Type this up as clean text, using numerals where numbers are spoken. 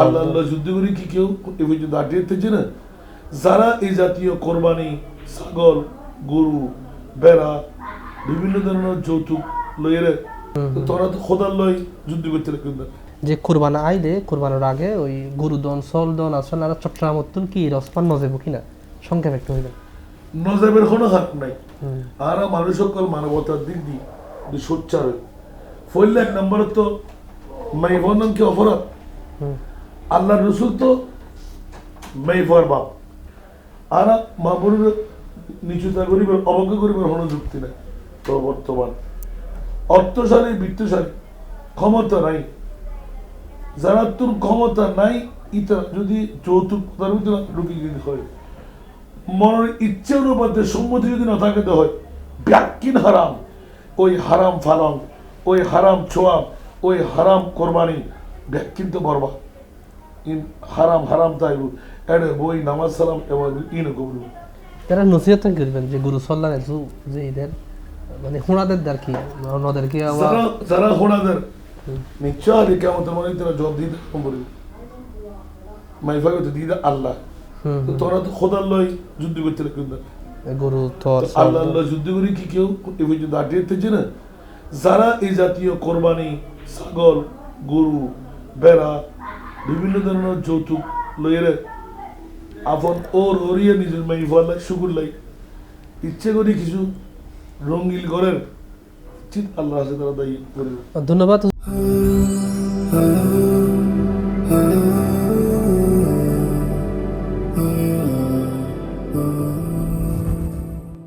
আল্লাহ আল্লাহ যুদ্ধ করে কি কেউ এ পর্যন্ত আটকে না? যারা এই জাতীয় কোরবানি, ছাগল, গরু, বেড়া, বিভিন্ন ধরনের যৌতুক লইয়ে তোরা তো খোদার লই যুদ্ধ করতে লাগবে। যে কুরবানা আইলে কুরবানোর আগে ওই গরু দন সল দন আসল আর চট্টগ্রামতুন কি রসপান নজেব কিনা সংক্ষেপ একটু হইবেন। নজেবের কোনো হাত নাই। আর মানুষ সকল মানবতার দিক দিয়ে সোচ্চার হই ফলে এক নম্বর তো মাইফর নাম কি অপরাধ। আল্লাহ রসুল তো মাইফর বাপ আর মা বোনের নিচুতা গরিবের অবজ্ঞা গরিবের কোনো যুক্তি নাই। তো বর্তমান অর্থশালী বৃত্তশালী ক্ষমতা নাই, যারা তোর ক্ষমতা নাই ইতা যদি যৌতুক তার ভিতরে ঢুকি যদি হয় মনের ইচ্ছে অনুপাতে সম্মতি যদি না থাকে হয় ব্যাকিন হারাম, ওই হারাম ফালং, ওই হারাম ছোয়াব, ওই হারাম কোরবানি ব্যাকিন তো বরবা ইন হারাম হারাম তাই এড়ে বই নামাজ সালাম এবং ইন কবুল তারা নসিহত করবেন যে গুরু সল্লাহ যে ঈদের মানে হোনাদের দ্বার কি নদের কি যারা হোনাদের নিশ্চয় আগে কেমন তোমার তারা জবাব দিতে বলবে মাইফাই তো দিদা আল্লাহ তোরা তো খোদার লই যুদ্ধ করতে লাগবে। গরু থর আল্লাহ আল্লাহ যুদ্ধ করে কি কেউ এ পর্যন্ত আটকে না? যারা এই জাতীয় কোরবানি, ছাগল, গরু, বেড়া, বিভিন্ন ধরনের যৌতুক লইয়ে আপন ওর ওরিয়ে নিজের মাইফার লাই শুকুর লাই ইচ্ছে করি কিছু রঙ্গিল করেন ঠিক আল্লাহ আছে তারা দায়ী করবে। ধন্যবাদ।